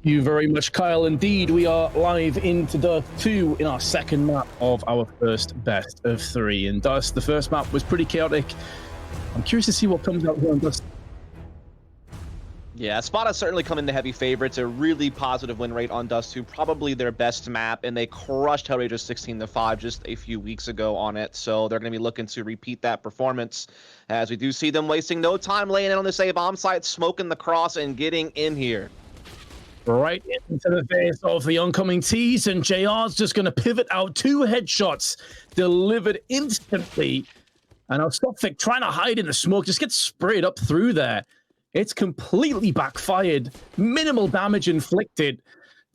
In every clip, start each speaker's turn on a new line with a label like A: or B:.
A: You very much, Kyle. Indeed, we are live into Dust 2 in our second map of our first best of 3. In Dust, the first map was pretty chaotic. I'm curious to see what comes out here in Dust.
B: Yeah, ESPADA certainly come in the heavy favorites. A really positive win rate on Dust 2, probably their best map, and they crushed HellRaisers 16-5 just a few weeks ago on it. So they're going to be looking to repeat that performance, as we do see them wasting no time laying in on this A-bomb site, smoking the cross, and getting in here.
A: Right into the face of the oncoming T's, and JR's just going to pivot out. 2 headshots delivered instantly. And now Sophic trying to hide in the smoke, just gets sprayed up through there. It's completely backfired. Minimal damage inflicted.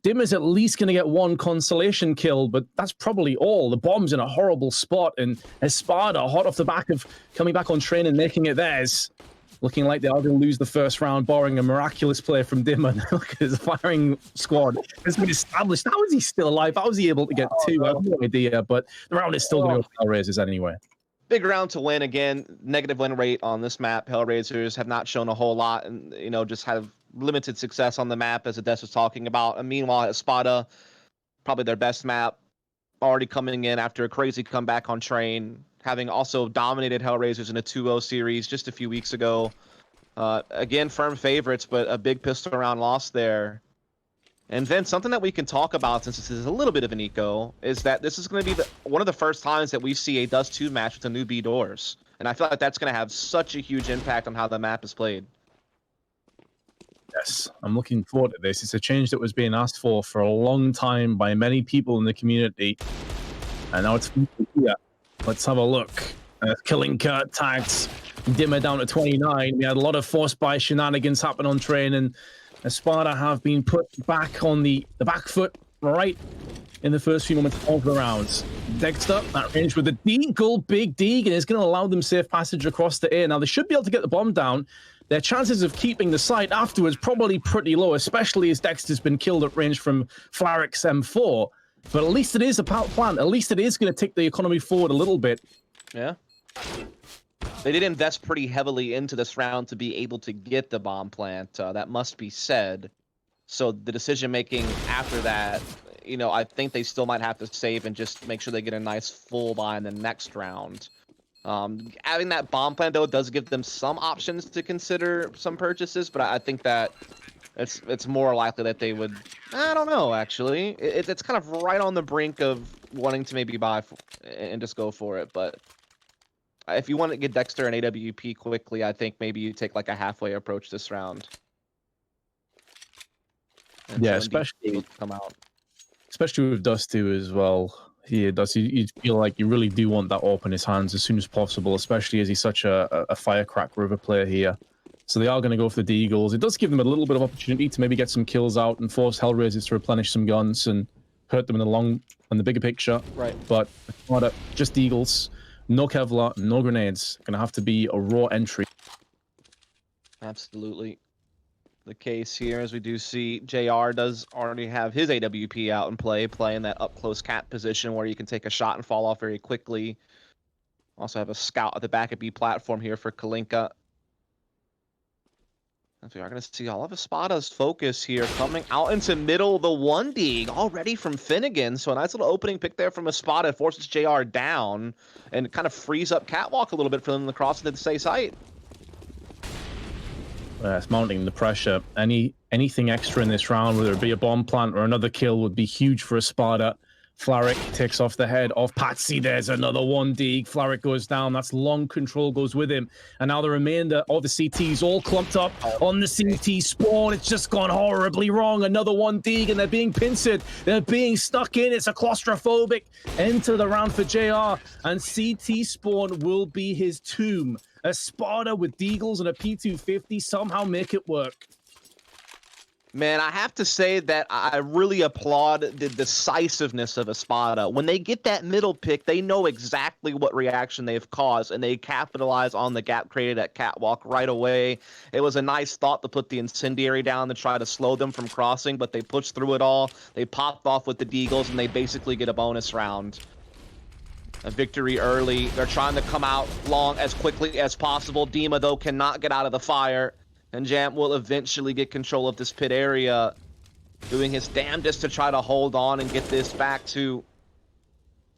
A: Dimmer's at least going to get 1 consolation kill, but that's probably all. The bomb's in a horrible spot, and ESPADA, hot off the back of coming back on train and making it theirs, looking like they are going to lose the first round, barring a miraculous play from Dimmer. Look at his firing squad. It's been established. How is he still alive? How was he able to get 2? I have no idea, but the round is still going to go to HellRaisers anyway.
B: Big round to win. Again, negative win rate on this map. HellRaisers have not shown a whole lot, and just have limited success on the map, as Ades was talking about. And meanwhile, ESPADA, probably their best map, already coming in after a crazy comeback on train, having also dominated HellRaisers in a 2-0 series just a few weeks ago. Again, firm favorites, but a big pistol round loss there. And then something that we can talk about, since this is a little bit of an eco, is that this is going to be one of the first times that we see a Dust 2 match with the new B doors. And I feel like that's going to have such a huge impact on how the map is played.
A: Yes, I'm looking forward to this. It's a change that was being asked for a long time by many people in the community. And now it's here. Let's have a look. Killing Kurt tags Dimmer down to 29. We had a lot of forced buy shenanigans happen on train, and ESPADA have been put back on the back foot right in the first few moments of the rounds. Dexter at range with the Deagle, big Deagle, and is going to allow them safe passage across the air. Now, they should be able to get the bomb down. Their chances of keeping the site afterwards probably pretty low, especially as Dexter's been killed at range from Flarix M4. But at least it is a plan. At least it is going to take the economy forward a little bit.
B: Yeah. They did invest pretty heavily into this round to be able to get the bomb plant. That must be said. So the decision-making after that, I think they still might have to save and just make sure they get a nice full buy in the next round. Having that bomb plant, though, does give them some options to consider some purchases, but I think that it's more likely that they would... I don't know, actually. It's kind of right on the brink of wanting to maybe buy and just go for it, but... If you want to get Dexter and AWP quickly, I think maybe you take like a halfway approach this round. And
A: yeah,
B: so
A: especially
B: come out.
A: Especially with Dust 2 as well. You feel like you really do want that open his hands as soon as possible, especially as he's such a firecracker of a player here. So they are going to go for the Deagles. It does give them a little bit of opportunity to maybe get some kills out and force HellRaisers to replenish some guns and hurt them in the bigger picture.
B: Right.
A: But not just Deagles. No Kevlar, no grenades. Gonna have to be a raw entry.
B: Absolutely. The case here, as we do see, JR does already have his AWP out in play, playing that up-close cap position where you can take a shot and fall off very quickly. Also have a scout at the back of B platform here for Kalinka. As we are going to see all of ESPADA's focus here coming out into middle, the 1 dig already from Finnegan. So a nice little opening pick there from ESPADA, forces JR down and kind of frees up Catwalk a little bit for them to cross into the safe site.
A: It's mounting the pressure. Anything extra in this round, whether it be a bomb plant or another kill, would be huge for ESPADA. Flaric takes off the head of Patsy. There's another 1 dig. Flaric goes down. That's long control goes with him. And now the remainder of the CTs all clumped up on the CT spawn. It's just gone horribly wrong. Another 1 dig, and they're being pincered. They're being stuck in. It's a claustrophobic end to the round for JR. And CT spawn will be his tomb. ESPADA with Deagles and a P250 somehow make it work.
B: Man, I have to say that I really applaud the decisiveness of ESPADA. When they get that middle pick, they know exactly what reaction they've caused, and they capitalize on the gap created at Catwalk right away. It was a nice thought to put the incendiary down to try to slow them from crossing, but they pushed through it all. They popped off with the Deagles, and they basically get a bonus round. A victory early. They're trying to come out long as quickly as possible. Dima, though, cannot get out of the fire. And Jam will eventually get control of this pit area. doing his damnedest to try to hold on and get this back to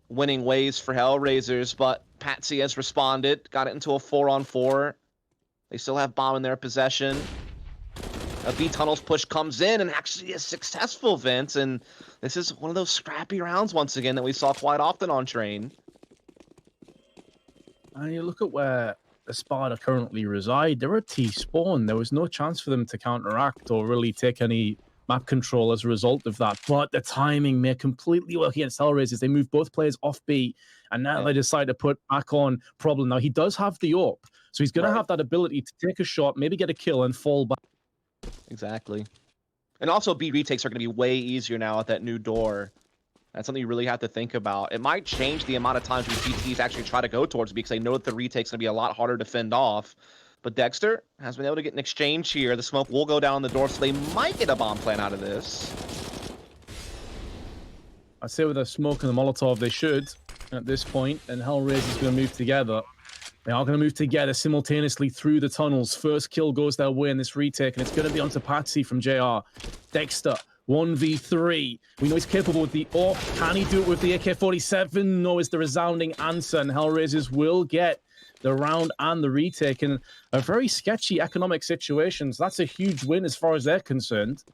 B: winning ways for HellRaisers, but Patsy has responded, got it into a 4-on-4. They still have bomb in their possession. A B tunnels push comes in and actually is successful, Vince, and this is one of those scrappy rounds once again that we saw quite often on Train.
A: And you look at where ESPADA currently reside, they're a T-spawn. There was no chance for them to counteract or really take any map control as a result of that. But the timing may completely work against HellRaisers. They move both players off B, and now they decide to put back on Problem. Now, he does have the AWP, so he's going to have that ability to take a shot, maybe get a kill, and fall back.
B: Exactly. And also, B retakes are going to be way easier now at that new door. That's something you really have to think about. It might change the amount of times when CTs actually try to go towards B because they know that the retake's going to be a lot harder to fend off. But Dexter has been able to get an exchange here. The smoke will go down the door, so they might get a bomb plant out of this.
A: I'd say with the smoke and the Molotov, they should at this point, and HellRaisers going to move together. They are going to move together simultaneously through the tunnels. First kill goes their way in this retake, and it's going to be onto Patsy from JR. Dexter, 1v3. We know he's capable with the AWP. Can he do it with the AK-47? No is the resounding answer, and HellRaisers will get the round and the retake in a very sketchy economic situation. So that's a huge win as far as they're concerned.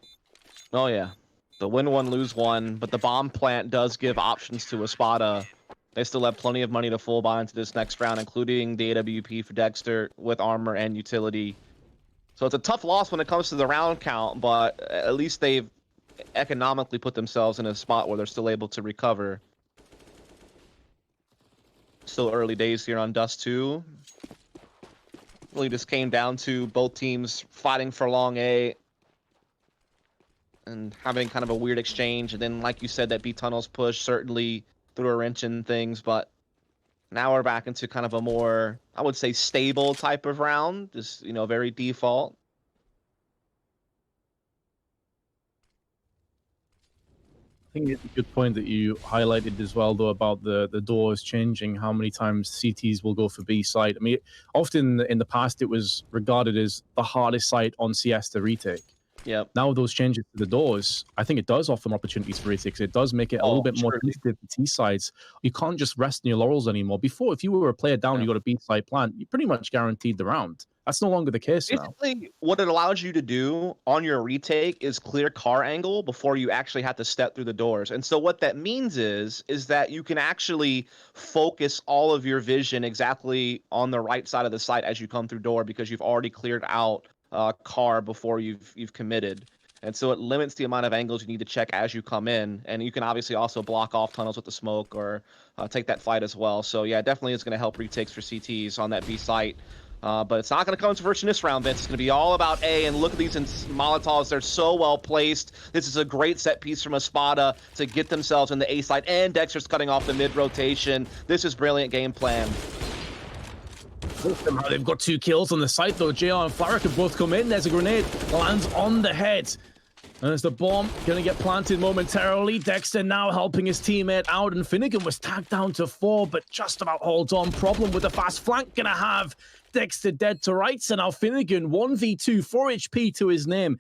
B: Oh, yeah. The win one, lose one, but the bomb plant does give options to ESPADA. They still have plenty of money to full buy into this next round, including the AWP for Dexter with armor and utility. So it's a tough loss when it comes to the round count, but at least they've economically put themselves in a spot where they're still able to recover. Still early days here on Dust 2. Really just came down to both teams fighting for long A and having kind of a weird exchange. And then, like you said, that B tunnels push certainly threw a wrench in things, but now we're back into kind of a more, I would say, stable type of round, just, you know, very default.
A: I think it's a good point that you highlighted as well, though, about the doors changing, how many times CTs will go for B site. I mean, often in the past, it was regarded as the hardest site on CS to retake.
B: Yep.
A: Now with those changes to the doors, I think it does offer opportunities for retakes. It does make it a little bit more sensitive to T sides. You can't just rest in your laurels anymore. Before, if you were a player down, you got a B side plant, you pretty much guaranteed the round. That's no longer the case now.
B: Basically, what it allows you to do on your retake is clear car angle before you actually have to step through the doors. And so what that means is that you can actually focus all of your vision exactly on the right side of the site as you come through door because you've already cleared out car before you've committed. And so it limits the amount of angles you need to check as you come in. And you can obviously also block off tunnels with the smoke or take that fight as well. So yeah, definitely it's going to help retakes for CTs on that B site. But it's not going to come to fruition this round, Vince. It's going to be all about A, and look at these Molotovs. They're so well placed. This is a great set piece from ESPADA to get themselves in the A side, and Dexter's cutting off the mid-rotation. This is brilliant game plan.
A: They've got 2 kills on the site, though. JR and Flaric have both come in. There's a grenade. Lands on the head. And there's the bomb going to get planted momentarily. Dexter now helping his teammate out, and Finnegan was tagged down to 4, but just about holds on. Problem with the fast flank. Going to have Dexter dead to rights, and now Finnegan 1v2, 4 HP to his name.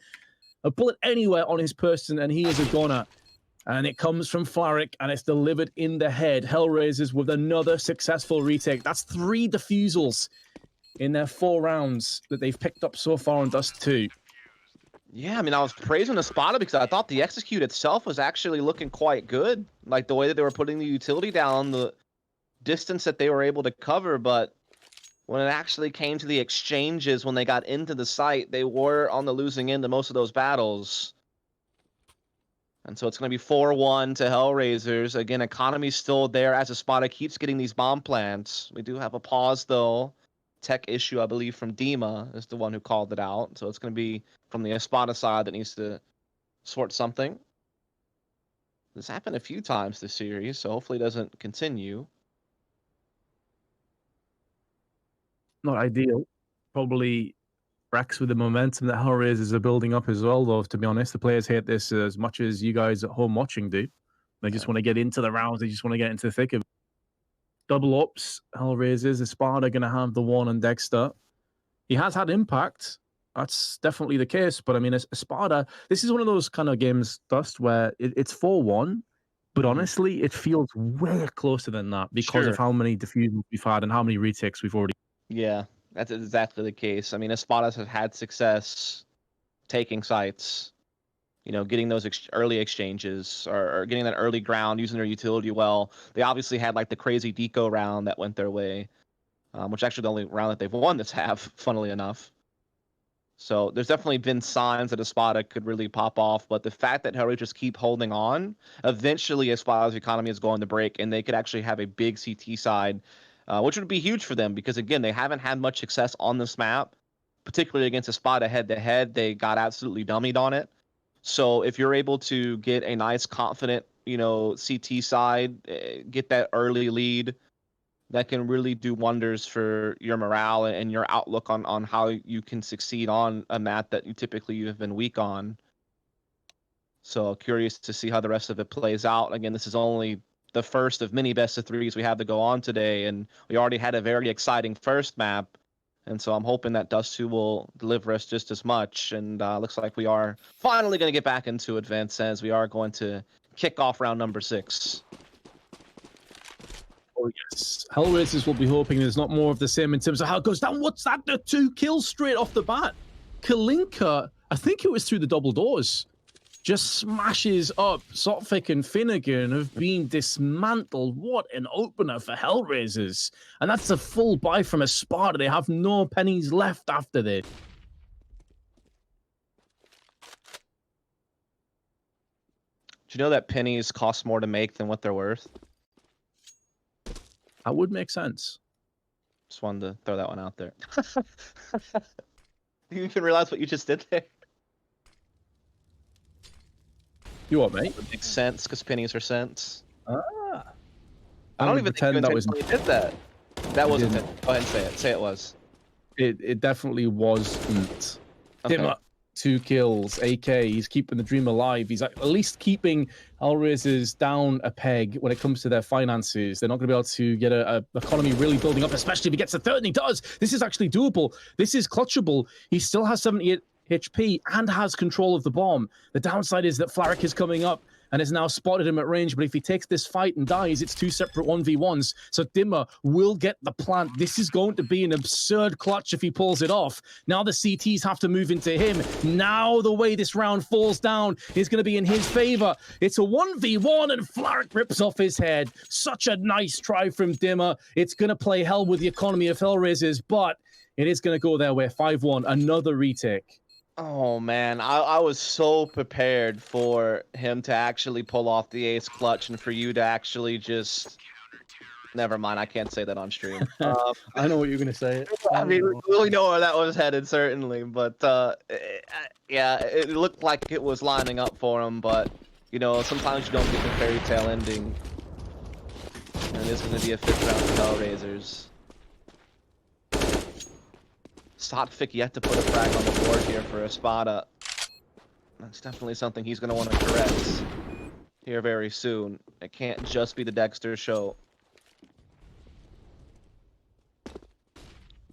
A: A bullet anywhere on his person, and he is a goner. And it comes from Flaric, and it's delivered in the head. HellRaisers with another successful retake. That's 3 defusals in their 4 rounds that they've picked up so far on Dust 2.
B: Yeah, I mean, I was praising ESPADA because I thought the execute itself was actually looking quite good. Like the way that they were putting the utility down, the distance that they were able to cover, but when it actually came to the exchanges, when they got into the site, they were on the losing end of most of those battles. And so it's going to be 4-1 to HellRaisers. Again, economy's still there as ESPADA keeps getting these bomb plants. We do have a pause, though. Tech issue, I believe, from Dima is the one who called it out. So it's going to be from the ESPADA side that needs to sort something. This happened a few times this series, so hopefully it doesn't continue.
A: Not ideal. Probably wrecks with the momentum that HellRaisers are building up as well, though, to be honest. The players hate this as much as you guys at home watching do. They just want to get into the rounds. They just want to get into the thick of it. Double ups, HellRaisers. ESPADA going to have the 1 on Dexter. He has had impact. That's definitely the case. But I mean, Espada, this is one of those kind of games, Dust, where it's 4-1, but honestly, it feels way closer than that because of how many diffusions we've had and how many retakes we've already.
B: Yeah, that's exactly the case. I mean, Espadas have had success taking sites, you know, getting those early exchanges or getting that early ground, using their utility well. They obviously had like the crazy deco round that went their way, which actually the only round that they've won this half, funnily enough. So there's definitely been signs that Espada could really pop off, but the fact that HellRaisers keep holding on, eventually Espada's economy is going to break, and they could actually have a big CT side, which would be huge for them because, again, they haven't had much success on this map, particularly against Espada head-to-head. They got absolutely dummied on it. So if you're able to get a nice, confident, you know, CT side, get that early lead, that can really do wonders for your morale and your outlook on how you can succeed on a map that you typically have been weak on. So curious to see how the rest of it plays out. Again, this is only the first of many best of threes we have to go on today, and we already had a very exciting first map. And so I'm hoping that Dust 2 will deliver us just as much. And looks like we are finally going to get back into advance as we are going to kick off round number 6.
A: Oh, yes. HellRaisers will be hoping there's not more of the same in terms of how it goes down. What's that? The 2 kills straight off the bat. Kalinka, I think it was through the double doors, just smashes up. Sotfik and Finnegan have been dismantled. What an opener for HellRaisers. And that's a full buy from Espada. They have no pennies left after this.
B: Do you know that pennies cost more to make than what they're worth?
A: That would make sense.
B: Just wanted to throw that one out there. You even realize what you just did there?
A: You what, mate?
B: It makes sense because pennies are cents.
A: Ah.
B: I don't even think you
A: that was
B: intentionally did that. That wasn't it. Go ahead and say it. Say it was.
A: It definitely wasn't.
B: Okay.
A: Dimmer, 2 kills. AK, he's keeping the dream alive. He's at least keeping HellRaisers down a peg when it comes to their finances. They're not going to be able to get a economy really building up, especially if he gets to 3rd, and he does. This is actually doable. This is clutchable. He still has 78 HP and has control of the bomb. The downside is that Flaric is coming up and has now spotted him at range, but if he takes this fight and dies, it's 2 separate 1v1s. So Dimmer will get the plant. This is going to be an absurd clutch if he pulls it off. Now the CTs have to move into him. Now the way this round falls down is going to be in his favor. It's a 1v1 and Flaric rips off his head. Such a nice try from Dimmer. It's going to play hell with the economy of HellRaisers, but it is going to go their way. 5-1, another retake.
B: Oh man, I was so prepared for him to actually pull off the ace clutch and for you to actually just... Never mind, I can't say that on stream.
A: I know what you're going to say.
B: I mean, we really know where that was headed, certainly. But yeah, it looked like it was lining up for him. But, you know, sometimes you don't get the fairy tale ending. And it is going to be a 5th round for HellRaisers. Sotfik yet to put a frag on the board here for Espada. That's definitely something he's going to want to correct here very soon. It can't just be the Dexter show.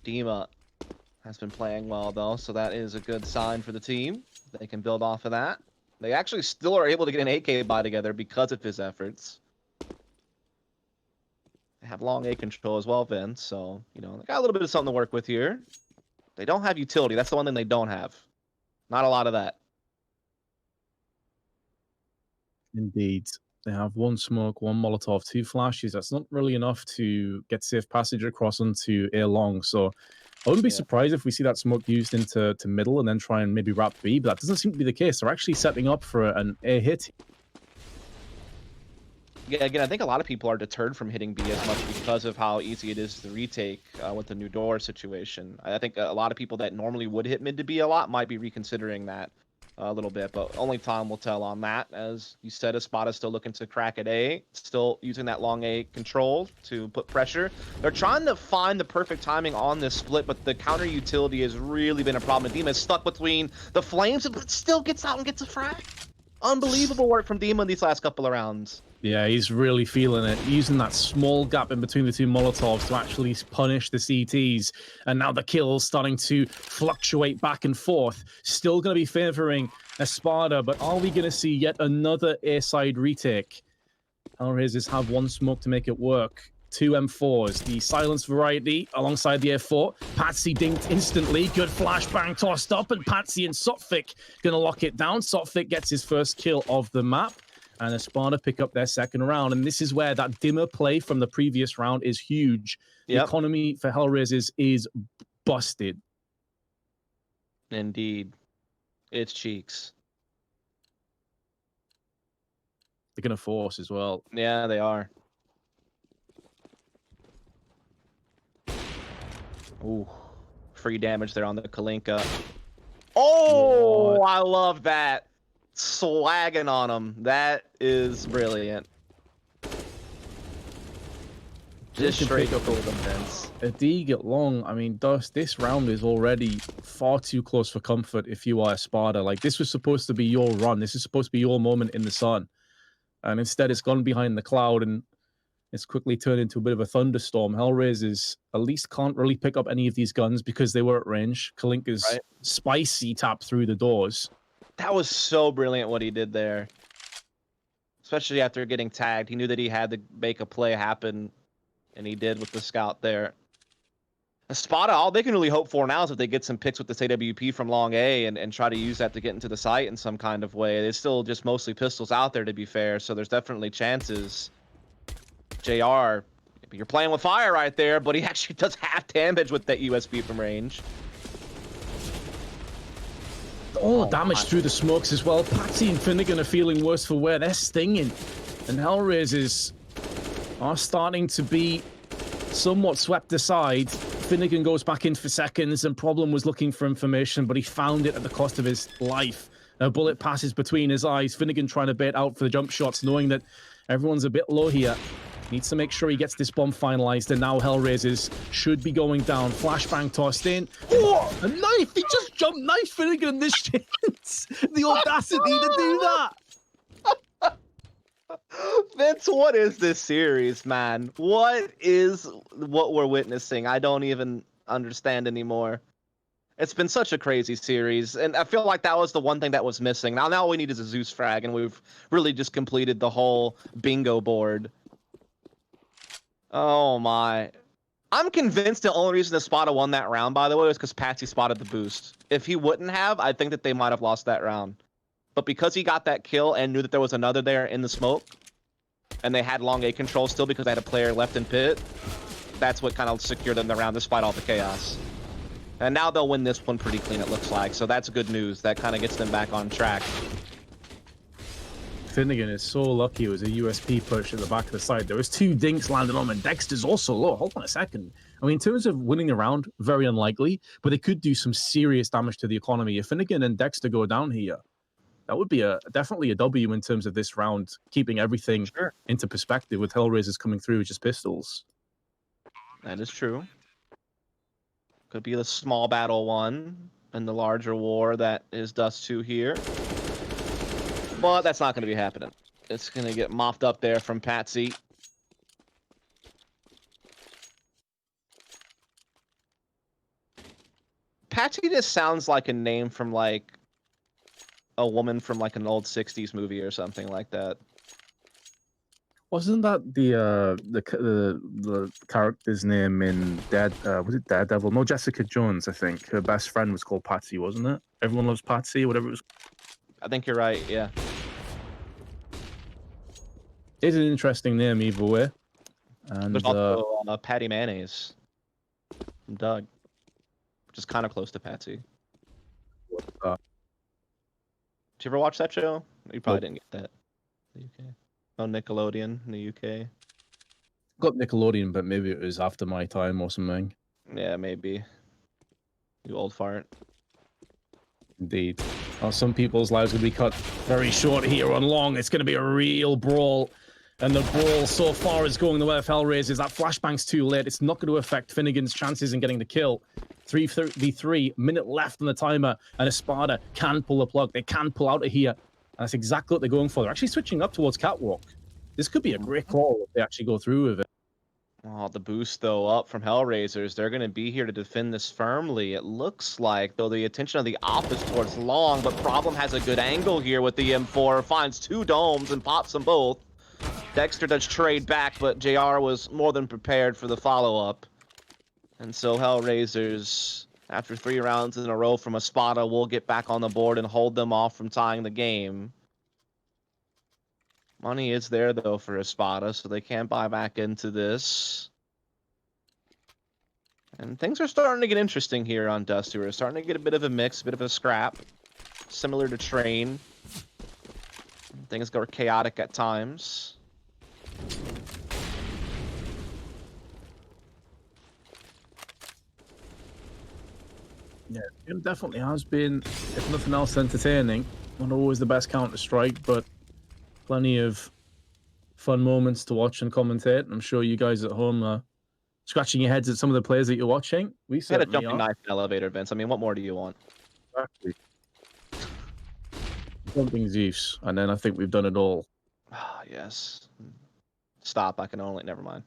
B: Dima has been playing well, though, so that is a good sign for the team. They can build off of that. They actually still are able to get an AK buy together because of his efforts. They have long A control as well, Vince, so, you know, they got a little bit of something to work with here. They don't have utility. That's the one thing they don't have. Not a lot of that.
A: Indeed. They have 1 smoke, 1 Molotov, 2 flashes. That's not really enough to get safe passage across onto A long. So I wouldn't be surprised if we see that smoke used into middle and then try and maybe wrap B, but that doesn't seem to be the case. They're actually setting up for an A hit.
B: Yeah, again, I think a lot of people are deterred from hitting B as much because of how easy it is to retake with the new door situation. I think a lot of people that normally would hit mid to B a lot might be reconsidering that a little bit, but only time will tell on that. As you said, Espada's still looking to crack at A, still using that long A control to put pressure. They're trying to find the perfect timing on this split, but the counter utility has really been a problem. Dima is stuck between the flames, but still gets out and gets a frag. Unbelievable work from Demon these last couple of rounds.
A: Yeah, he's really feeling it. Using that small gap in between the two Molotovs to actually punish the CTs. And now the kills starting to fluctuate back and forth. Still going to be favoring ESPADA, but are we going to see yet another A-side retake? HellRaisers have one smoke to make it work. 2 M4s, the silence variety alongside the F4. Patsy dinked instantly. Good flashbang tossed up, and Patsy and Sotfik gonna lock it down. Sotfik gets his first kill of the map, and ESPADA pick up their second round. And this is where that dimmer play from the previous round is huge. The economy for HellRaisers is busted.
B: Indeed. It's cheeks.
A: They're gonna force as well.
B: Yeah, they are. Ooh, free damage there on the Kalinka. Oh, what? I love that. Swagging on him. That is brilliant. Just straight up over the fence.
A: A D get long. I mean, this round is already far too close for comfort if you are ESPADA. Like, this was supposed to be your run. This is supposed to be your moment in the sun. And instead, it's gone behind the cloud, and it's quickly turned into a bit of a thunderstorm. HellRaisers at least can't really pick up any of these guns because they were at range. Kalinka's spicy tap through the doors.
B: That was so brilliant what he did there. Especially after getting tagged. He knew that he had to make a play happen, and he did with the scout there. ESPADA, all they can really hope for now is if they get some picks with this AWP from long A and try to use that to get into the site in some kind of way. There's still just mostly pistols out there, to be fair, so there's definitely chances. JR, you're playing with fire right there, but he actually does half damage with that USB from range.
A: Oh, damage through the smokes as well. Patsy and Finnegan are feeling worse for wear. They're stinging. And HellRaisers are starting to be somewhat swept aside. Finnegan goes back in for seconds, and Problem was looking for information, but he found it at the cost of his life. A bullet passes between his eyes. Finnegan trying to bait out for the jump shots, knowing that everyone's a bit low here. Needs to make sure he gets this bomb finalized, and now HellRaisers should be going down. Flashbang tossed in. Oh, a knife! He just jumped knife Finnegan in this chance. The audacity to do that.
B: Vince, what is this series, man? What we're witnessing? I don't even understand anymore. It's been such a crazy series, and I feel like that was the one thing that was missing. Now all we need is a Zeus frag, and we've really just completed the whole bingo board. Oh my. I'm convinced the only reason ESPADA won that round, by the way, was because Patsy spotted the boost. If he wouldn't have, I think that they might have lost that round. But because he got that kill and knew that there was another there in the smoke, and they had long A control still because they had a player left in pit, that's what kind of secured them the round despite all the chaos. And now they'll win this one pretty clean, it looks like. So that's good news. That kind of gets them back on track.
A: Finnegan is so lucky it was a USP push at the back of the side. There was 2 dinks landing on him, and Dexter's also low. Hold on a second. I mean, in terms of winning the round, very unlikely, but they could do some serious damage to the economy. If Finnegan and Dexter go down here, that would be definitely a W in terms of this round, keeping everything into perspective with HellRaisers coming through with just pistols.
B: That is true. Could be the small battle one and the larger war that is Dust 2 here. But that's not going to be happening. It's going to get mopped up there from Patsy. Patsy just sounds like a name from like a woman from like an old 60s movie or something like that.
A: Wasn't that the character's name in was it Daredevil? No, Jessica Jones, I think. Her best friend was called Patsy, wasn't it? Everyone Loves Patsy, whatever it was.
B: I think you're right, yeah.
A: It's an interesting name either way. And
B: there's also Patty Mayonnaise from Doug, which is kind of close to Patsy.
A: What's that?
B: Did you ever watch that show? You probably didn't get that. The UK. Oh, Nickelodeon in the UK.
A: Got Nickelodeon, but maybe it was after my time or something.
B: Yeah, maybe. You old fart.
A: Indeed. Oh, some people's lives will be cut very short here on long. It's going to be a real brawl. And the brawl so far is going the way of HellRaisers. That flashbang's too late. It's not going to affect Finnegan's chances in getting the kill. 3:33, minute left on the timer, and ESPADA can pull the plug. They can pull out of here. And that's exactly what they're going for. They're actually switching up towards Catwalk. This could be a great call if they actually go through with it.
B: Oh, the boost, though, up from HellRaisers. They're going to be here to defend this firmly. It looks like, though, the attention of the op is towards long, but Problem has a good angle here with the M4. Finds 2 domes and pops them both. Dexter does trade back, but JR was more than prepared for the follow-up. And so HellRaisers, after 3 rounds in a row from ESPADA, will get back on the board and hold them off from tying the game. Money is there, though, for ESPADA, so they can buy back into this. And things are starting to get interesting here on Dusty. We're starting to get a bit of a mix, a bit of a scrap. Similar to Train. Things go chaotic at times.
A: Yeah, it definitely has been, if nothing else, entertaining. Not always the best Counter-Strike, but plenty of fun moments to watch and commentate. I'm sure you guys at home are scratching your heads at some of the players that you're watching. We
B: Had a
A: certainly
B: jumping knife in elevator, Vince. I mean, what more do you want?
A: Exactly. Jumping Zeus, and then I think we've done it all.
B: Ah, yes. Stop. I can only. Never mind.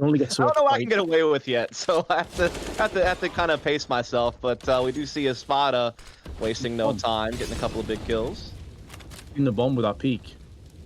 A: Only get so
B: I don't know what I can get away with yet, so I have to kind of pace myself. But we do see ESPADA wasting no time, getting a couple of big kills.
A: In the bomb with that peak,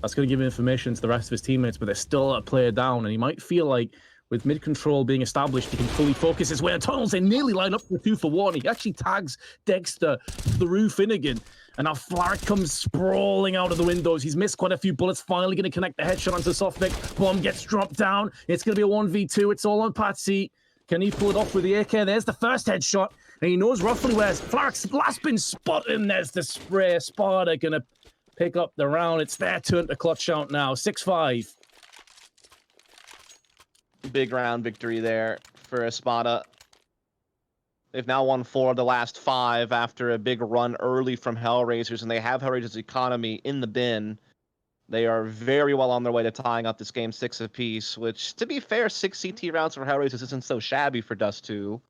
A: that's going to give information to the rest of his teammates, but there's still a player down, and he might feel like with mid control being established, he can fully focus his way in tunnels. They nearly line up for 2 for 1. He actually tags Dexter through Finnegan. And now Flaric comes sprawling out of the windows. He's missed quite a few bullets. Finally going to connect the headshot onto Softvic. Bomb gets dropped down. It's going to be a 1v2. It's all on Patsy. Can he pull it off with the AK? There's the first headshot. And he knows roughly where Flaric's last been spotted. And there's the spray. ESPADA going to pick up the round. It's their turn to clutch out now. 6-5.
B: Big round victory there for ESPADA. They've now won 4 of the last 5 after a big run early from HellRaisers, and they have HellRaisers' economy in the bin. They are very well on their way to tying up this game 6 apiece, which, to be fair, 6 CT rounds for HellRaisers isn't so shabby for Dust 2.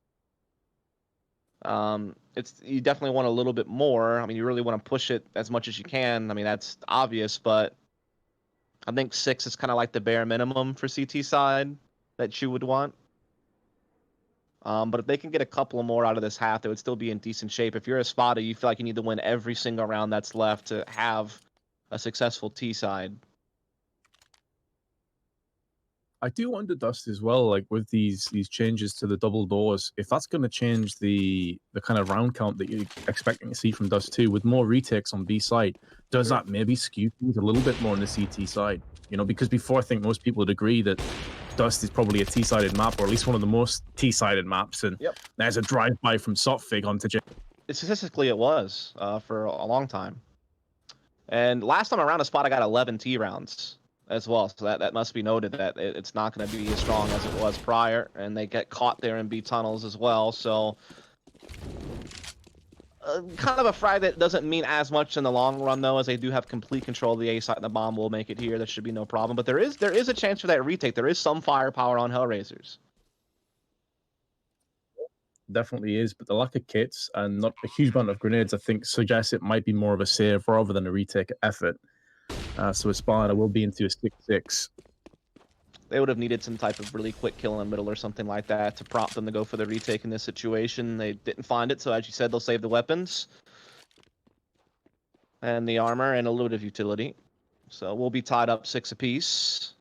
B: You definitely want a little bit more. I mean, you really want to push it as much as you can. I mean, that's obvious, but I think 6 is kind of like the bare minimum for CT side that you would want. But if they can get a couple more out of this half, they would still be in decent shape. If you're ESPADA, you feel like you need to win every single round that's left to have a successful T side.
A: I do wonder, Dust, as well, like with these changes to the double doors, if that's going to change the kind of round count that you're expecting to see from Dust 2 with more retakes on B side, does that maybe skew things a little bit more on the CT side? You know, because before I think most people would agree that Dust is probably a T-sided map, or at least one of the most T-sided maps, and there's a drive-by from Sotfig onto J.
B: Statistically, it was for a long time. And last time around, ESPADA got 11 T rounds as well, so that must be noted that it's not going to be as strong as it was prior, and they get caught there in B tunnels as well, so kind of a fry that doesn't mean as much in the long run, though, as they do have complete control of the A site, and the bomb will make it here. There should be no problem. But there is a chance for that retake. There is some firepower on HellRaisers.
A: Definitely is, but the lack of kits and not a huge amount of grenades, I think, suggests it might be more of a save rather than a retake effort. So ESPADA will be into a 6-6.
B: They would have needed some type of really quick kill in the middle or something like that to prompt them to go for the retake in this situation. They didn't find it, so as you said, they'll save the weapons and the armor and a little bit of utility. So we'll be tied up 6 apiece.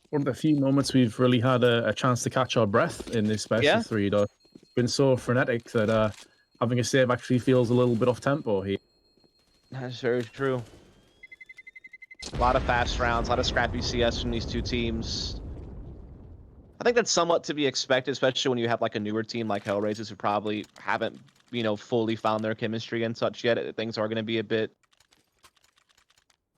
A: One of the few moments we've really had a chance to catch our breath in this best of 3. It's been so frenetic that having a save actually feels a little bit off tempo here.
B: That's very true. A lot of fast rounds, a lot of scrappy CS from these two teams. I think that's somewhat to be expected, especially when you have like a newer team like HellRaisers who probably haven't, fully found their chemistry and such yet. Things are going to be a bit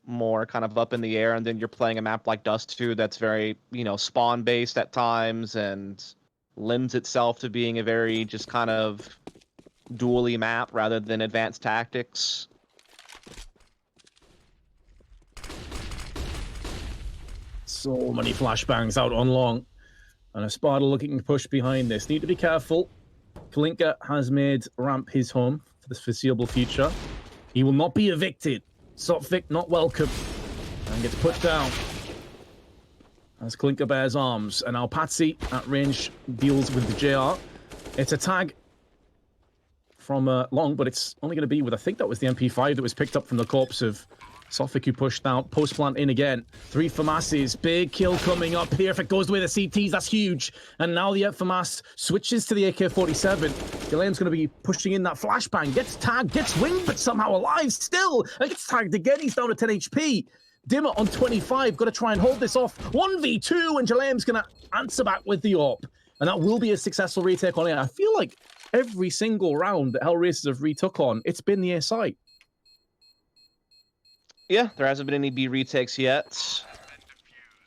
B: more kind of up in the air, and then you're playing a map like Dust 2 that's very, spawn-based at times and lends itself to being a very just kind of dually map rather than advanced tactics.
A: So many flashbangs out on long. And ESPADA looking to push behind this. Need to be careful. Kalinka has made ramp his home for the foreseeable future. He will not be evicted. Sotvic not welcome. And gets put down. As Kalinka bears arms. And now Patsy at range deals with the JR. It's a tag from Long, but it's only going to be with, I think that was the MP5 that was picked up from the corpse of Sotvic, who pushed out. Post plant in again. 3 FAMASes. Big kill coming up here. If it goes the way of the CTs, that's huge. And now the FAMAS switches to the AK-47. Gillian's going to be pushing in that flashbang. Gets tagged, gets winged, but somehow alive still. And gets tagged again. He's down to 10 HP. Dimmer on 25. Got to try and hold this off. 1v2, and Jalam's going to answer back with the AWP. And that will be a successful retake on it. I feel like every single round that HellRaisers have retook on, it's been the A site.
B: Yeah, there hasn't been any B retakes yet.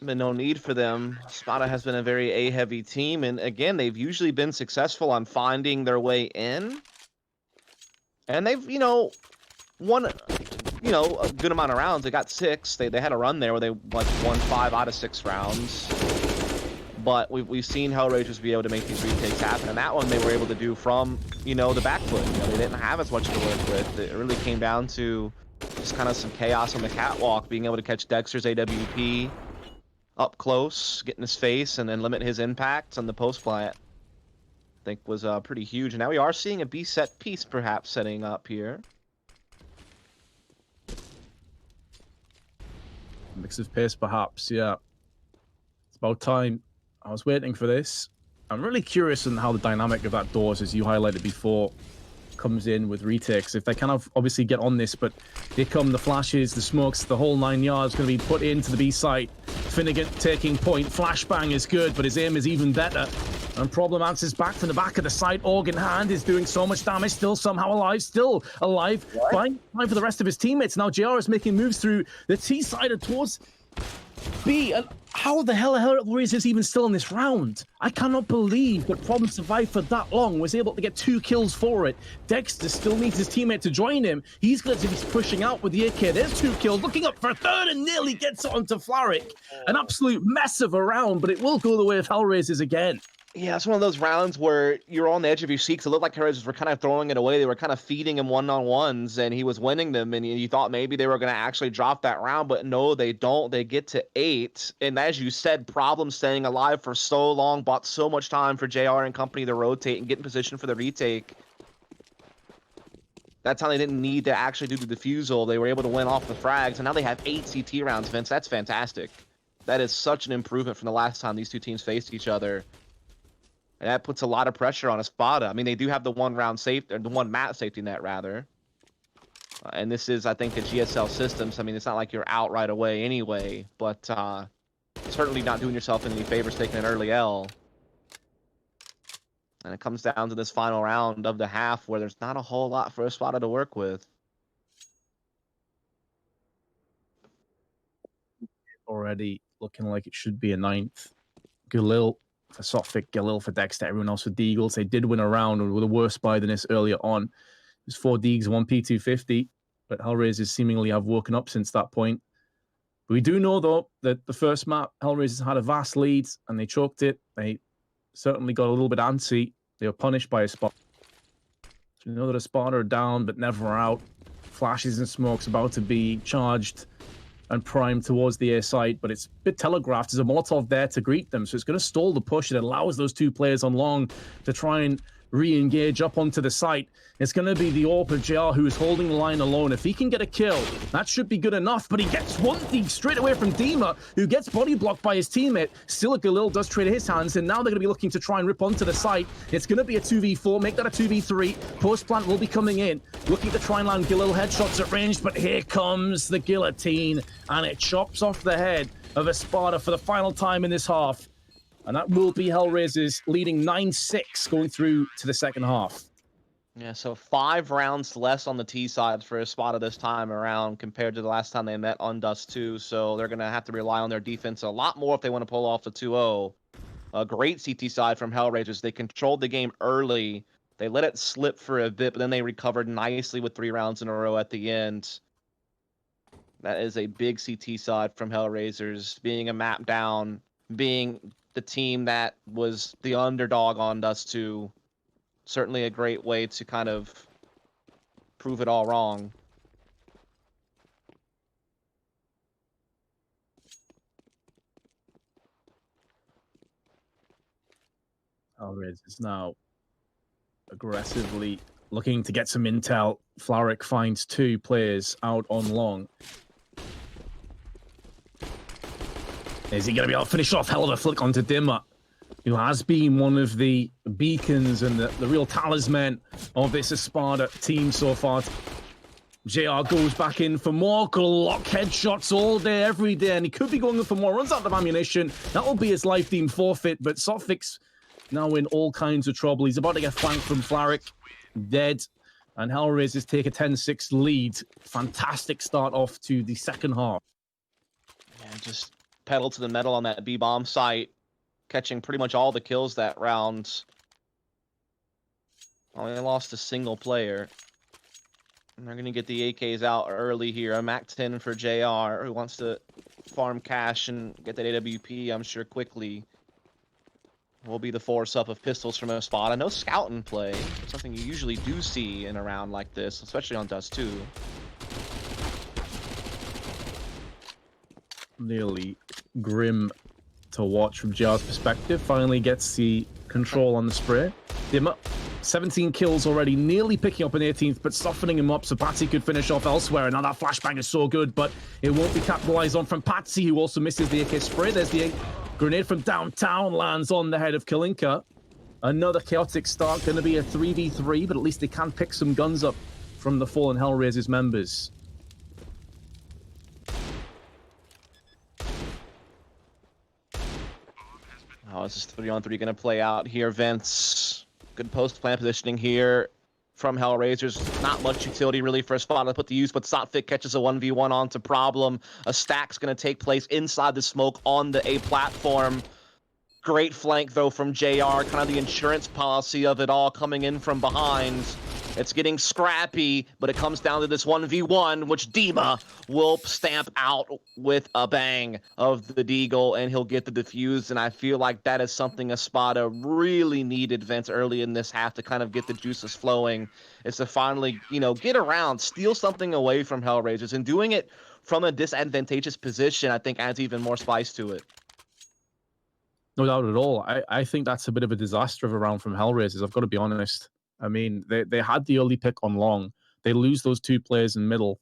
B: Been no need for them. ESPADA has been a very A-heavy team, and again, they've usually been successful on finding their way in. And they've, won, a good amount of rounds. They got 6. They had a run there where they won 5 out of 6 rounds. But we've seen HellRaisers be able to make these retakes happen, and that one they were able to do from, the back foot. They didn't have as much to work with. It really came down to just kind of some chaos on the catwalk, being able to catch Dexter's AWP up close, get in his face, and then limit his impact on the post plant. I think was pretty huge. And now we are seeing a B set piece perhaps setting up here.
A: Mix of pace, perhaps, yeah. It's about time. I was waiting for this. I'm really curious on how the dynamic of that doors, as you highlighted before, comes in with retakes. If they kind of obviously get on this, but here come the flashes, the smokes, the whole 9 yards going to be put into the B site. Finnegan taking point. Flashbang is good, but his aim is even better. And Problem answers back from the back of the site. Organ Hand is doing so much damage, still somehow alive, Fine for the rest of his teammates. Now JR is making moves through the T side and towards B. And how the hell are HellRaisers even still in this round? I cannot believe that Problem survived for that long, was able to get 2 kills for it. Dexter still needs his teammate to join him. He's going to be pushing out with the AK. There's 2 kills, looking up for a third, and nearly gets it onto Flaric. An absolute mess of a round, but it will go the way of HellRaisers again.
B: Yeah, it's one of those rounds where you're on the edge of your seat because it looked like HellRaisers were kind of throwing it away. They were kind of feeding him one-on-ones, and he was winning them, and you thought maybe they were going to actually drop that round, but no, they don't. They get to 8, and as you said, Problem staying alive for so long, bought so much time for JR and company to rotate and get in position for the retake. That's how they didn't need to actually do the defusal. They were able to win off the frags, and now they have 8 CT rounds, Vince. That's fantastic. That is such an improvement from the last time these two teams faced each other. And that puts a lot of pressure on ESPADA. I mean, they do have the 1 round safety, or the 1 map safety net, rather. And this is, I think, a GSL system. So, I mean, it's not like you're out right away anyway. But certainly not doing yourself any favors taking an early L. And it comes down to this final round of the half where there's not a whole lot for ESPADA to work with.
A: Already looking like it should be a 9th. Galil for Sotvic, Galil for Dexter, everyone else for Deagles. They did win a round with a worse buy than this earlier on. It was 4 Deags, 1 P250, but HellRaisers seemingly have woken up since that point. We do know, though, that the first map, HellRaisers had a vast lead, and they choked it. They certainly got a little bit antsy. They were punished by ESPADA. So we know that ESPADA are down, but never out. Flashes and smokes about to be charged and primed towards the A site, but it's a bit telegraphed. There's a Molotov there to greet them, so it's going to stall the push. It allows those 2 players on long to try and re-engage up onto the site. It's going to be the AWP of JR who is holding the line alone. If he can get a kill, that should be good enough, but he gets 1 Deag straight away from Dima, who gets body blocked by his teammate. Still, Galil does trade his hands, and now they're going to be looking to try and rip onto the site. It's going to be a 2v4, make that a 2v3. Post plant will be coming in, looking to try and land Galil headshots at range, but here comes the guillotine, and it chops off the head of ESPADA for the final time in this half. And that will be HellRaisers leading 9-6 going through to the second half.
B: Yeah, so 5 rounds less on the T side for ESPADA this time around compared to the last time they met on Dust 2. So they're going to have to rely on their defense a lot more if they want to pull off the 2-0. A great CT side from HellRaisers. They controlled the game early. They let it slip for a bit, but then they recovered nicely with 3 rounds in a row at the end. That is a big CT side from HellRaisers, being a map down, being the team that was the underdog on Dust 2. Certainly a great way to kind of prove it all wrong.
A: HellRaisers now aggressively looking to get some intel. Flaric finds 2 players out on long. Is he going to be able to finish off? Hell of a flick onto Dimmer, who has been one of the beacons and the real talisman of this ESPADA team so far. JR goes back in for more Glock headshots all day, every day, and he could be going for more. Runs out of ammunition. That will be his life team forfeit, but Sotvik's now in all kinds of trouble. He's about to get flanked from Flaric, dead, and HellRaisers take a 10-6 lead. Fantastic start off to the second half.
B: Yeah, just pedal to the metal on that B-bomb site, catching pretty much all the kills that round. Only lost a single player. And they're going to get the AKs out early here. A Mac-10 for JR, who wants to farm cash and get that AWP, I'm sure, quickly. Will be the force up of pistols from ESPADA. No scouting play. Something you usually do see in a round like this, especially on Dust 2.
A: Nearly grim to watch from JR's perspective. Finally gets the control on the spray. Dimmer, 17 kills already, nearly picking up an 18th, but softening him up so Patsy could finish off elsewhere. And now that flashbang is so good, but it won't be capitalized on from Patsy, who also misses the AK spray. There's the grenade from downtown, lands on the head of Kalinka. Another chaotic start, going to be a 3v3, but at least they can pick some guns up from the fallen HellRaisers members.
B: Oh, this is 3-on-3 going to play out here, Vince. Good post-plant positioning here from HellRaisers. Not much utility really for a spot to put to use, but Sotvik catches a 1v1 onto Problem. A stack's going to take place inside the smoke on the A platform. Great flank, though, from JR. Kind of the insurance policy of it all coming in from behind. It's getting scrappy, but it comes down to this 1v1, which Dima will stamp out with a bang of the Deagle, and he'll get the defuse. And I feel like that is something ESPADA really needed, Vince, early in this half to kind of get the juices flowing, is to finally, you know, get around, steal something away from HellRaisers. And doing it from a disadvantageous position, I think, adds even more spice to it.
A: No doubt at all. I think that's a bit of a disaster of a round from HellRaisers, I've got to be honest. I mean, they had the early pick on long. They lose those 2 players in middle.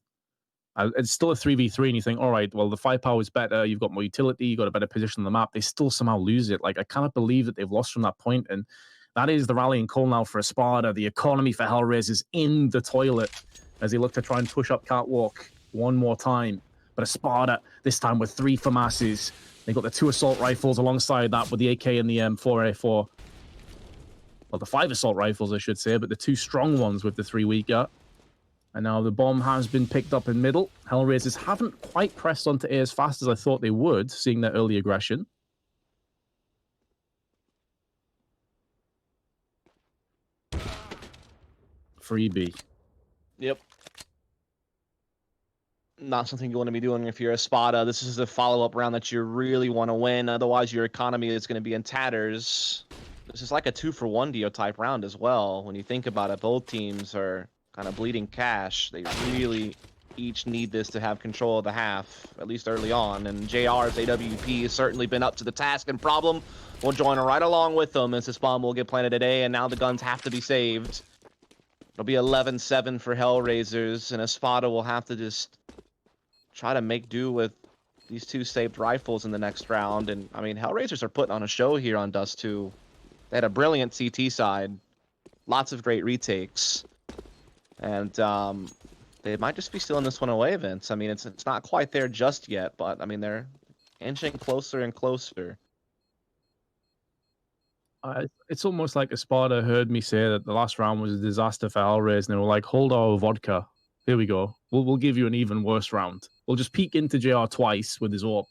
A: It's still a 3v3, and you think, all right, well, the firepower is better. You've got more utility. You've got a better position on the map. They still somehow lose it. Like, I cannot believe that they've lost from that point, and that is the rallying call now for ESPADA. The economy for HellRaisers in the toilet as they look to try and push up Catwalk one more time. But ESPADA, this time with 3 FAMASs. They've got the 2 assault rifles alongside that with the AK and the M4A4. Well, the 5 assault rifles, I should say, but the 2 strong ones with the 3 weaker. And now the bomb has been picked up in middle. HellRaisers haven't quite pressed onto A as fast as I thought they would, seeing their early aggression. Freebie.
B: Yep. Not something you want to be doing if you're ESPADA. This is a follow-up round that you really want to win. Otherwise, your economy is going to be in tatters. This is like a 2-for-1 Dio type round as well. When you think about it, both teams are kind of bleeding cash. They really each need this to have control of the half, at least early on. And JR's AWP has certainly been up to the task, and Problem will join right along with them as this bomb will get planted today, and now the guns have to be saved. It'll be 11-7 for HellRaisers, and ESPADA will have to just try to make do with these 2 saved rifles in the next round. And, I mean, HellRaisers are putting on a show here on Dust 2. They had a brilliant CT side, lots of great retakes, and they might just be stealing this one away, Vince. I mean, it's not quite there just yet, but I mean, they're inching closer and closer.
A: It's almost like ESPADA heard me say that the last round was a disaster for HellRaisers, and they were like, hold our vodka. Here we go. We'll give you an even worse round. We'll just peek into JR twice with his AWP.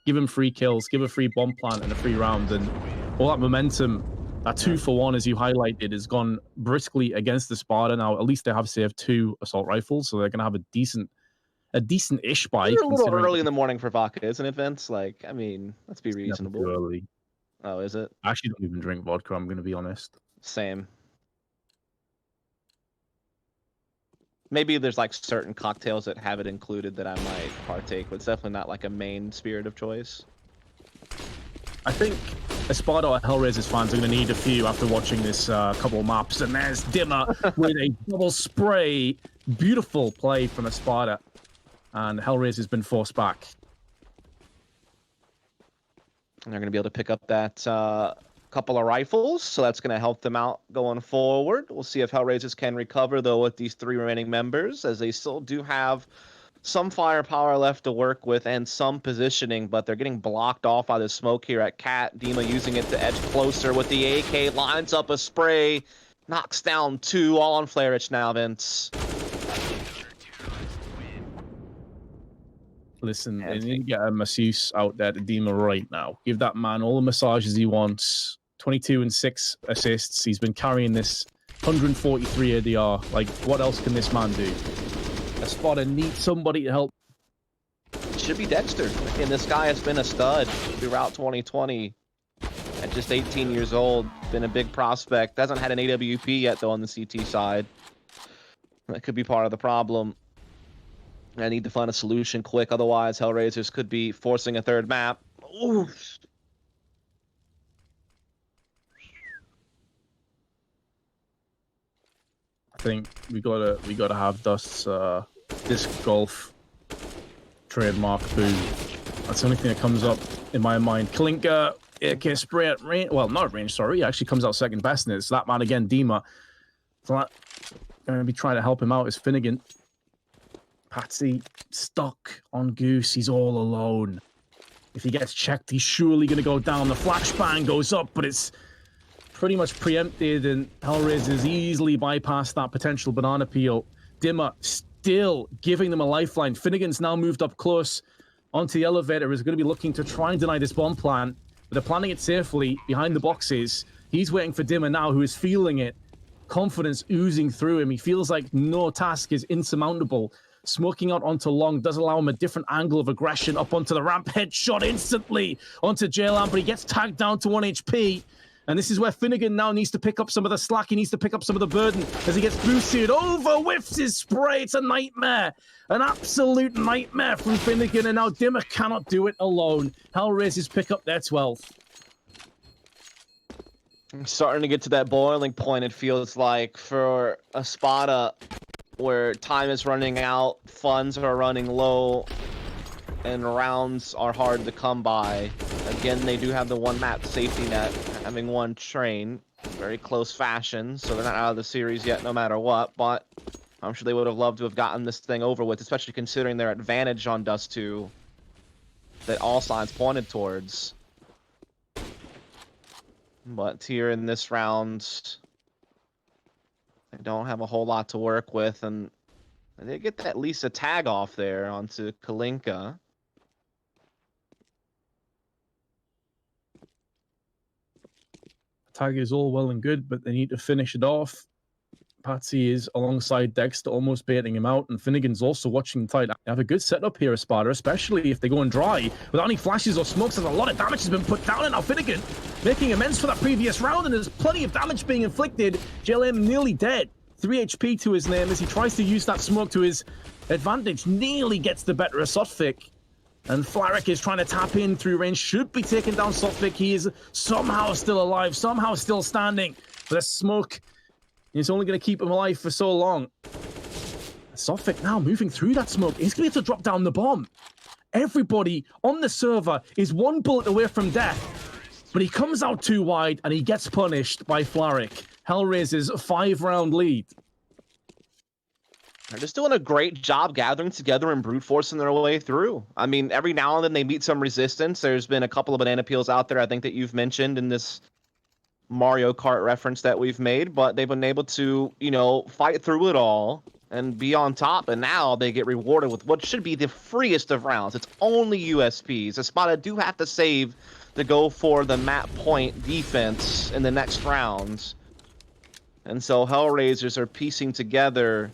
A: Give him 3 kills, give a free bomb plant and a free round, and all that momentum, that 2-for-1, as you highlighted, has gone briskly against ESPADA. Now, at least they have saved 2 assault rifles, so they're going to have a decent-ish buy.
B: It's a little early in the morning for vodka, isn't it, Vince? Like, I mean, let's be reasonable.
A: Early.
B: Oh, is it?
A: I actually don't even drink vodka, I'm going to be honest.
B: Same. Maybe there's like certain cocktails that have it included that I might partake, but it's definitely not like a main spirit of choice.
A: I think ESPADA or HellRaisers fans are going to need a few after watching this couple maps. And there's Dimmer with a double spray. Beautiful play from ESPADA. And HellRaisers been forced back.
B: And they're going to be able to pick up that couple of rifles, so that's going to help them out going forward. We'll see if HellRaisers can recover, though, with these 3 remaining members, as they still do have some firepower left to work with and some positioning, but they're getting blocked off by the smoke here at Cat. Dima using it to edge closer with the AK, lines up a spray, knocks down 2, all on Flarich now, Vince.
A: Listen, they need to get a masseuse out there to Dima right now. Give that man all the massages he wants. 22 and 6 assists. He's been carrying this 143 ADR. Like, what else can this man do? ESPADA needs somebody to help.
B: It should be Dexter. Again, this guy has been a stud throughout 2020. At just 18 years old, been a big prospect. Hasn't had an AWP yet, though, on the CT side. That could be part of the problem. I need to find a solution quick, otherwise HellRaisers could be forcing a 3rd map. Ooh.
A: I think we gotta have Dust's disc golf trademark boom. That's the only thing that comes up in my mind. Klinker, AK spray at range. Well, not at range, sorry. He actually comes out second best in it. So that man again, Dima. So that gonna be trying to help him out is Finnegan. Patsy stuck on Goose. He's all alone. If he gets checked, he's surely going to go down. The flashbang goes up, but it's pretty much preempted, and HellRaisers easily bypassed that potential banana peel. Dimmer still giving them a lifeline. Finnegan's now moved up close onto the elevator. Is going to be looking to try and deny this bomb plan, but they're planning it safely behind the boxes. He's waiting for Dimmer now, who is feeling it. Confidence oozing through him. He feels like no task is insurmountable. Smoking out onto long does allow him a different angle of aggression up onto the ramp. Headshot instantly onto Jaylan, but he gets tagged down to 1 HP. And this is where Finnegan now needs to pick up some of the slack. He needs to pick up some of the burden as he gets boosted. Over, whiffs his spray. It's a nightmare. An absolute nightmare from Finnegan. And now Dimmer cannot do it alone. HellRaisers pick up their 12th.
B: I'm starting to get to that boiling point, it feels like, for ESPADA, where time is running out, funds are running low, and rounds are hard to come by. Again, they do have the 1 map safety net, having 1 train, very close fashion, so they're not out of the series yet no matter what, but I'm sure they would have loved to have gotten this thing over with, especially considering their advantage on Dust 2 that all signs pointed towards. But here in this round, they don't have a whole lot to work with, and they get at least a tag off there onto Kalinka.
A: Tag is all well and good, but they need to finish it off. Patsy is alongside Dexter, almost baiting him out, and Finnegan's also watching tight. They have a good setup here, ESPADA, especially if they go in dry. Without any flashes or smokes, there's a lot of damage has been put down, and now Finnegan making amends for that previous round, and there's plenty of damage being inflicted. JLM nearly dead. 3 HP to his name as he tries to use that smoke to his advantage. Nearly gets the better of Sotfik. And Flarek is trying to tap in through range. Should be taking down Sotfik. He is somehow still alive, somehow still standing. But the smoke is only going to keep him alive for so long. Sotfik now moving through that smoke. He's going to have to drop down the bomb. Everybody on the server is 1 bullet away from death. But he comes out too wide and he gets punished by Flarek. HellRaisers' 5-round lead.
B: They're just doing a great job gathering together and brute forcing their way through. I mean, every now and then they meet some resistance. There's been a couple of banana peels out there, I think, that you've mentioned in this Mario Kart reference that we've made, but they've been able to, you know, fight through it all and be on top, and now they get rewarded with what should be the freest of rounds. It's only USPs. ESPADA do have to save to go for the map point defense in the next rounds. And so HellRaisers are piecing together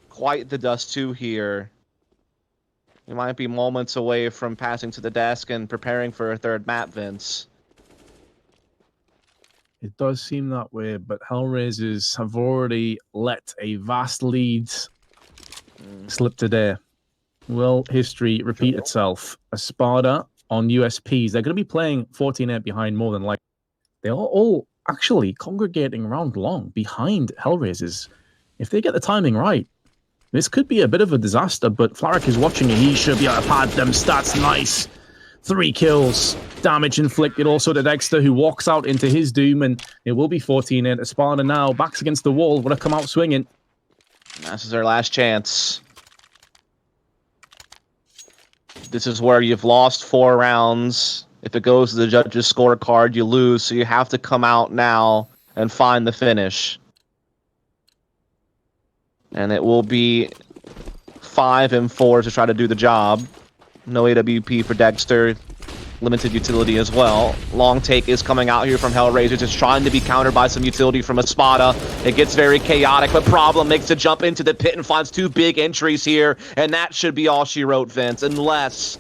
B: quite the Dust 2 here. We might be moments away from passing to the desk and preparing for a 3rd map, Vince.
A: It does seem that way, but HellRaisers have already let a vast lead slip today. Will history repeat itself? ESPADA on USPs. They're going to be playing 14-8 behind more than likely. They are all actually congregating around long behind HellRaisers. If they get the timing right, this could be a bit of a disaster, but Flaric is watching it. He should be able to pad them stats nice. 3 kills, damage inflicted also to Dexter, who walks out into his doom, and it will be 14-8. ESPADA now, backs against the wall, want to come out swinging.
B: This is their last chance. This is where you've lost 4 rounds. If it goes to the judges' scorecard, you lose, so you have to come out now and find the finish. And it will be 5 and 4 to try to do the job. No AWP for Dexter. Limited utility as well. Long take is coming out here from HellRaisers. It's trying to be countered by some utility from ESPADA. It gets very chaotic, but Problem makes a jump into the pit and finds 2 big entries here. And that should be all she wrote, Vince, unless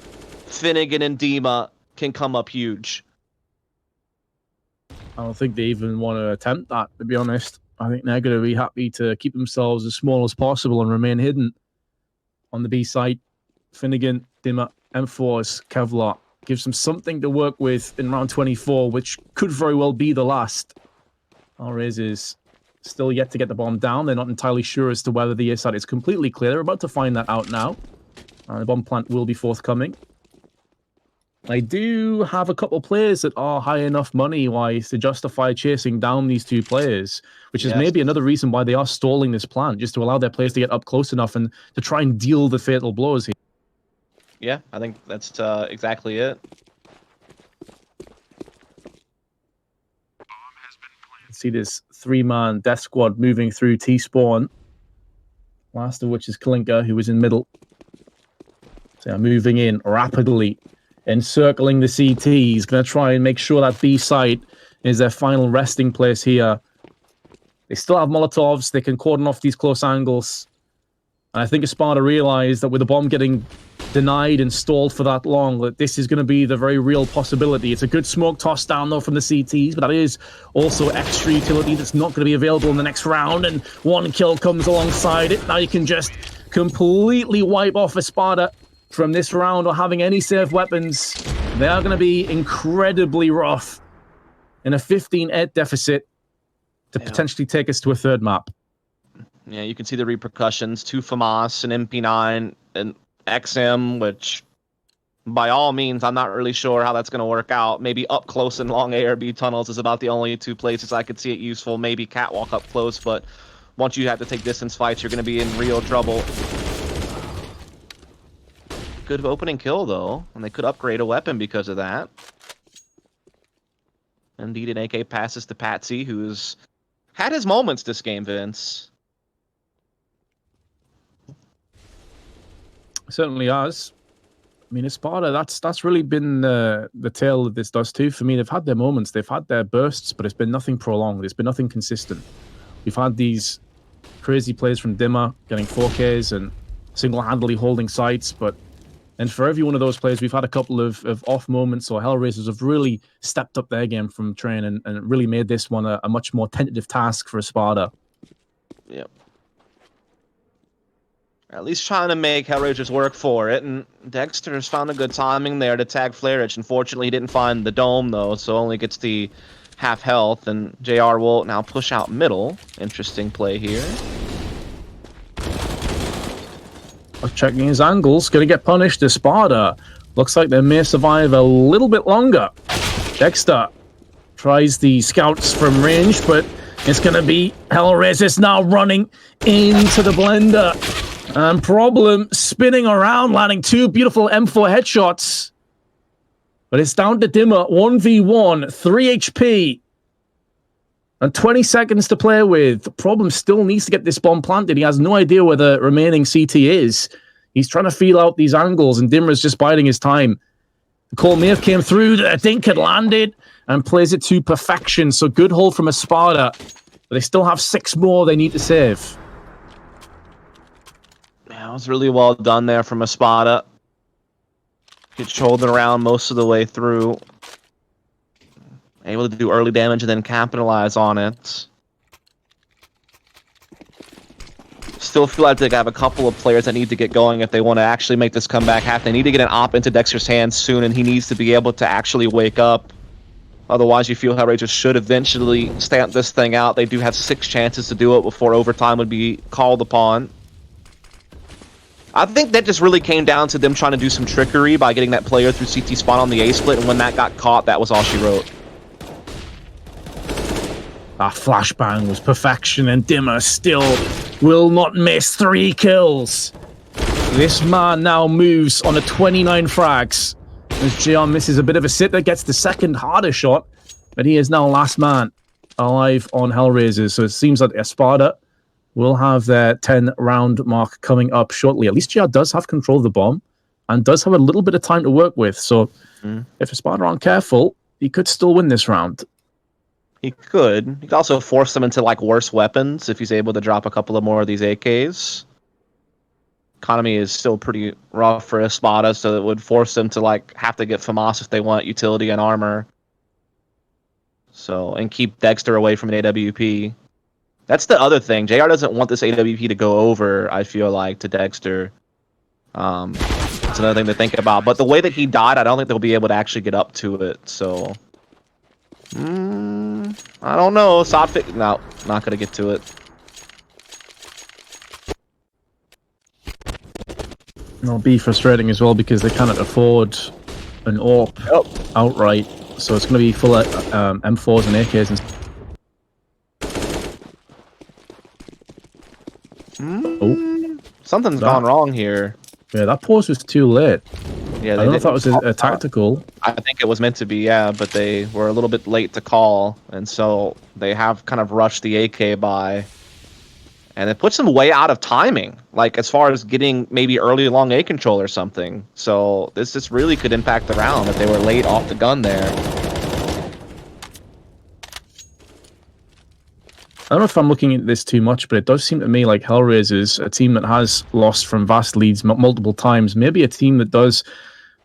B: Finnegan and Dima can come up huge.
A: I don't think they even want to attempt that, to be honest. I think they're going to be happy to keep themselves as small as possible and remain hidden on the B side. Finnegan, Dima, M4's Kevlar gives them something to work with in round 24, which could very well be the last. HellRaisers still yet to get the bomb down. They're not entirely sure as to whether the A side is completely clear. They're about to find that out now. The bomb plant will be forthcoming. I do have a couple players that are high enough money-wise to justify chasing down these 2 players, which is maybe another reason why they are stalling this plan, just to allow their players to get up close enough and to try and deal the fatal blows here.
B: Yeah, I think that's exactly it.
A: See this 3-man death squad moving through T-spawn. Last of which is Klinker, who was in middle. So they're moving in rapidly, encircling the CT. He's going to try and make sure that B site is their final resting place here. They still have Molotovs. They can cordon off these close angles. And I think ESPADA realized that with the bomb getting denied and stalled for that long, that this is going to be the very real possibility. It's a good smoke toss down, though, from the CTs, but that is also extra utility that's not going to be available in the next round, and 1 kill comes alongside it. Now you can just completely wipe off ESPADA from this round or having any safe weapons. They are going to be incredibly rough in a 15-8 deficit to potentially take us to a 3rd map.
B: Yeah, you can see the repercussions. 2 FAMAS, an MP9, and XM, which by all means, I'm not really sure how that's going to work out. Maybe up close and long ARB tunnels is about the only 2 places I could see it useful. Maybe catwalk up close, but once you have to take distance fights, you're going to be in real trouble. Good opening kill, though, and they could upgrade a weapon because of that. Indeed, an AK passes to Patsy, who's had his moments this game, Vince.
A: Certainly has. I mean, ESPADA, that's really been the tale that this does too. For me, they've had their moments, they've had their bursts, but it's been nothing prolonged. It's been nothing consistent. We've had these crazy plays from Dimmer getting 4Ks and single-handedly holding sites, and for every one of those plays, we've had a couple of off moments, or HellRaisers have really stepped up their game from train and really made this one a much more tentative task for ESPADA.
B: Yep. At least trying to make HellRaisers work for it, and Dexter's found a good timing there to tag Flarich. Unfortunately, he didn't find the dome, though, so only gets the half health, and JR will now push out middle. Interesting play here.
A: Checking his angles, gonna get punished. ESPADA looks like they may survive a little bit longer. Dexter tries the scouts from range, but it's gonna be HellRaisers now running into the blender. And Problem spinning around, landing 2 beautiful M4 headshots. But it's down to Dimmer, 1v1, 3 HP. And 20 seconds to play with. Problem still needs to get this bomb planted. He has no idea where the remaining CT is. He's trying to feel out these angles, and Dimmer's just biding his time. The call may have came through that I think had landed and plays it to perfection. So good hold from ESPADA. But they still have 6 more they need to save.
B: Yeah, it was really well done there from ESPADA. Controlled it around most of the way through. Able to do early damage and then capitalize on it. Still feel like they have a couple of players that need to get going if they want to actually make this comeback happen. They need to get an op into Dexter's hands soon, and he needs to be able to actually wake up. Otherwise, you feel HellRaisers should eventually stamp this thing out. They do have 6 chances to do it before overtime would be called upon. I think that just really came down to them trying to do some trickery by getting that player through CT spawn on the A-split, and when that got caught, that was all she wrote.
A: That flashbang was perfection, and Dimmer still will not miss 3 kills. This man now moves on a 29 frags. As JR misses a bit of a sitter, gets the second harder shot, but he is now last man alive on HellRaisers. So it seems like ESPADA will have their 10-round mark coming up shortly. At least JR does have control of the bomb and does have a little bit of time to work with. So if ESPADA aren't careful, he could still win this round.
B: He could. He could also force them into like worse weapons if he's able to drop a couple of more of these AKs. Economy is still pretty rough for ESPADA, so it would force them to like have to get FAMAS if they want utility and armor. So, and keep Dexter away from an AWP. That's the other thing. JR doesn't want this AWP to go over, I feel like, to Dexter. That's another thing to think about. But the way that he died, I don't think they'll be able to actually get up to it, so... I don't know. Sodfix... No, not going to get to it.
A: It'll be frustrating as well because they cannot afford an AWP outright. So it's going to be full of M4s and AKs and...
B: Something's gone wrong here.
A: Yeah, that pause was too late.
B: Yeah,
A: I don't know if that was a tactical.
B: I think it was meant to be, yeah, but they were a little bit late to call, and so they have kind of rushed the AK by. And it puts them way out of timing, like as far as getting maybe early long A control or something. So this just really could impact the round if they were late off the gun there.
A: I don't know if I'm looking at this too much, but it does seem to me like HellRaisers, a team that has lost from vast leads multiple times, maybe a team that does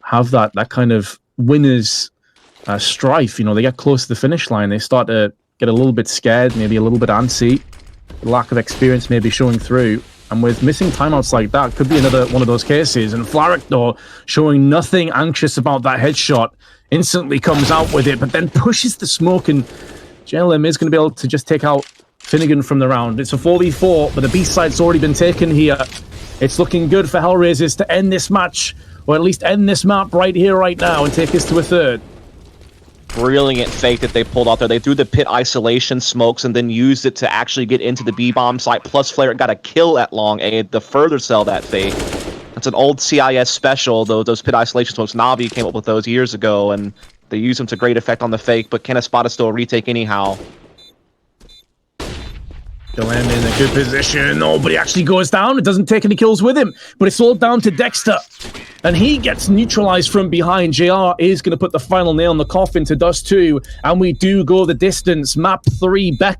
A: have that kind of winner's strife. You know, they get close to the finish line, they start to get a little bit scared, maybe a little bit antsy. Lack of experience maybe showing through. And with missing timeouts like that, could be another one of those cases. And Flaric, though, showing nothing anxious about that headshot, instantly comes out with it, but then pushes the smoke, and JLM is going to be able to just take out Finnegan from the round. It's a 4v4, but the B-side's already been taken here. It's looking good for HellRaisers to end this match, or at least end this map right here, right now, and take us to a third.
B: Brilliant fake that they pulled out there. They threw the pit isolation smokes and then used it to actually get into the B-bomb site. Plus, Flare got a kill at long A to further sell that fake. That's an old CIS special, though. Those pit isolation smokes, Navi came up with those years ago, and they use them to great effect on the fake, but can ESPADA still retake anyhow?
A: They'll land in a good position. Nobody actually goes down. It doesn't take any kills with him, but it's all down to Dexter. And he gets neutralized from behind. JR is going to put the final nail in the coffin to Dust 2, and we do go the distance. Map 3 back.